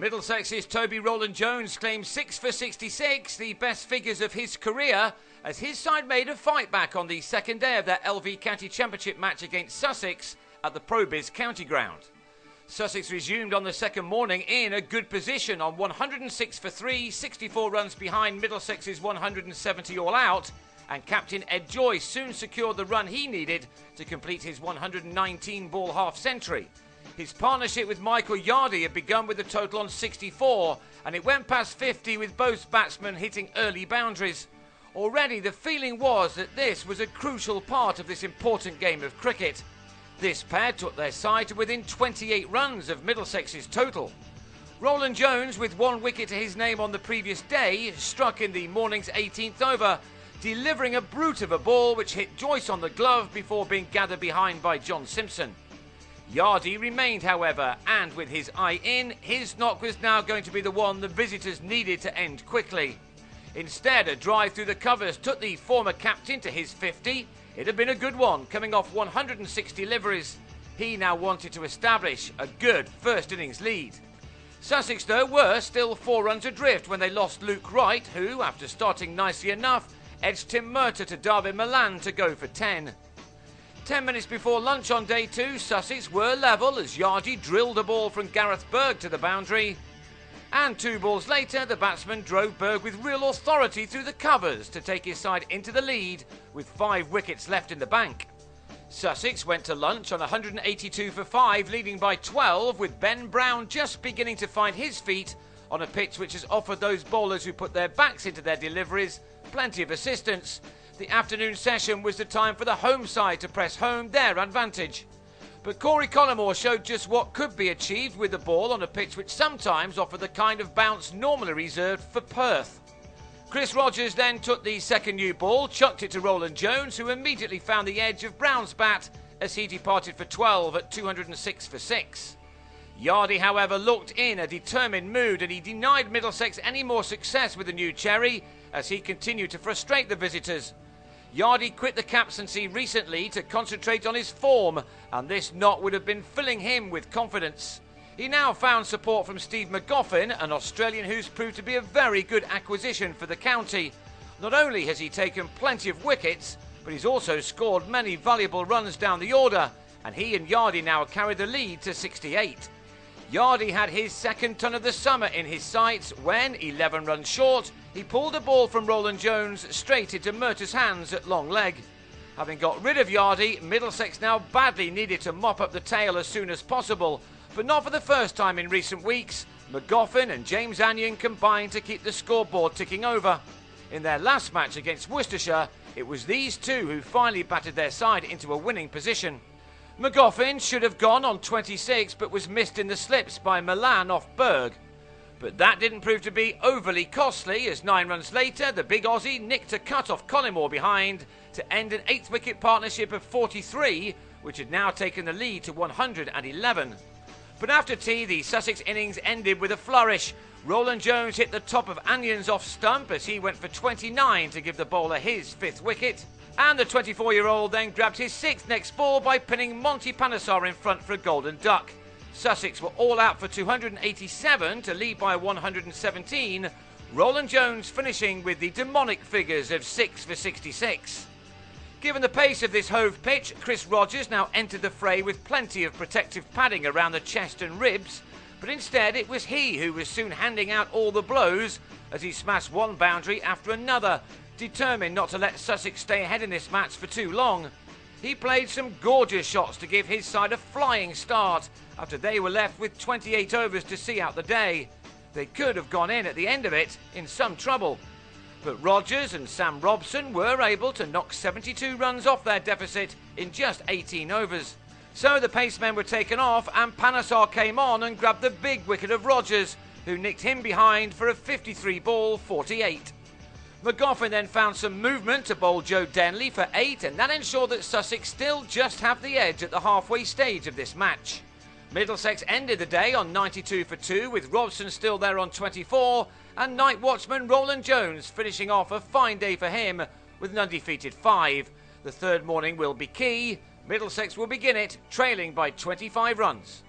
Middlesex's Toby Roland-Jones claimed 6 for 66, the best figures of his career, as his side made a fight back on the second day of their LV County Championship match against Sussex at the ProBiz County Ground. Sussex resumed on the second morning in a good position on 106 for 3, 64 runs behind Middlesex's 170 all out, and captain Ed Joyce soon secured the run he needed to complete his 119-ball half-century. His partnership with Michael Yardy had begun with a total on 64, and it went past 50 with both batsmen hitting early boundaries. Already the feeling was that this was a crucial part of this important game of cricket. This pair took their side to within 28 runs of Middlesex's total. Roland-Jones, with one wicket to his name on the previous day, struck in the morning's 18th over, delivering a brute of a ball which hit Joyce on the glove before being gathered behind by John Simpson. Yardy remained, however, and with his eye in, his knock was now going to be the one the visitors needed to end quickly. Instead, a drive through the covers took the former captain to his 50. It had been a good one, coming off 160 liveries. He now wanted to establish a good first innings lead. Sussex, though, were still 4 runs adrift when they lost Wright, who, after starting nicely enough, edged Tim Murtagh to David Milan to go for 10. 10 minutes before lunch on day 2, Sussex were level as Yardy drilled a ball from Gareth Berg to the boundary. And 2 balls later, the batsman drove Berg with real authority through the covers to take his side into the lead with 5 wickets left in the bank. Sussex went to lunch on 182 for 5, leading by 12, with Ben Brown just beginning to find his feet on a pitch which has offered those bowlers who put their backs into their deliveries plenty of assistance. The afternoon session was the time for the home side to press home their advantage. But Corey Collymore showed just what could be achieved with the ball on a pitch which sometimes offered the kind of bounce normally reserved for Perth. Chris Rogers then took the second new ball, chucked it to Roland-Jones, who immediately found the edge of Brown's bat as he departed for 12 at 206 for 6. Yardy, however, looked in a determined mood, and he denied Middlesex any more success with the new cherry as he continued to frustrate the visitors. Yardy quit the captaincy recently to concentrate on his form, and this knock would have been filling him with confidence. He now found support from Steve McGoffin, an Australian who's proved to be a very good acquisition for the county. Not only has he taken plenty of wickets, but he's also scored many valuable runs down the order, and he and Yardy now carry the lead to 68. Yardy had his second ton of the summer in his sights when, 11 runs short, he pulled a ball from Roland-Jones straight into Murtagh's hands at long leg. Having got rid of Yardy, Middlesex now badly needed to mop up the tail as soon as possible, but not for the first time in recent weeks. McGoffin and James Anyon combined to keep the scoreboard ticking over. In their last match against Worcestershire, it was these two who finally battered their side into a winning position. McGoffin should have gone on 26 but was missed in the slips by Milan off Berg. But that didn't prove to be overly costly as 9 runs later the big Aussie nicked a cut off Collymore behind to end an 8th wicket partnership of 43, which had now taken the lead to 111. But after tea, the Sussex innings ended with a flourish. Roland-Jones hit the top of Anyon's off stump as he went for 29 to give the bowler his 5th wicket. And the 24-year-old then grabbed his 6th next ball by pinning Panesar in front for a golden duck. Sussex were all out for 287 to lead by 117, Roland-Jones finishing with the demonic figures of 6 for 66. Given the pace of this Hove pitch, Chris Rogers now entered the fray with plenty of protective padding around the chest and ribs, but instead it was he who was soon handing out all the blows as he smashed one boundary after another, determined not to let Sussex stay ahead in this match for too long. He played some gorgeous shots to give his side a flying start after they were left with 28 overs to see out the day. They could have gone in at the end of it in some trouble. But Rogers and Sam Robson were able to knock 72 runs off their deficit in just 18 overs. So the pacemen were taken off and Panesar came on and grabbed the big wicket of Rogers, who nicked him behind for a 53-ball 48. McGoffin then found some movement to bowl Joe Denley for 8, and that ensured that Sussex still just have the edge at the halfway stage of this match. Middlesex ended the day on 92 for 2 with Robson still there on 24, and night watchman Roland-Jones finishing off a fine day for him with an undefeated 5. The third morning will be key. Middlesex will begin it trailing by 25 runs.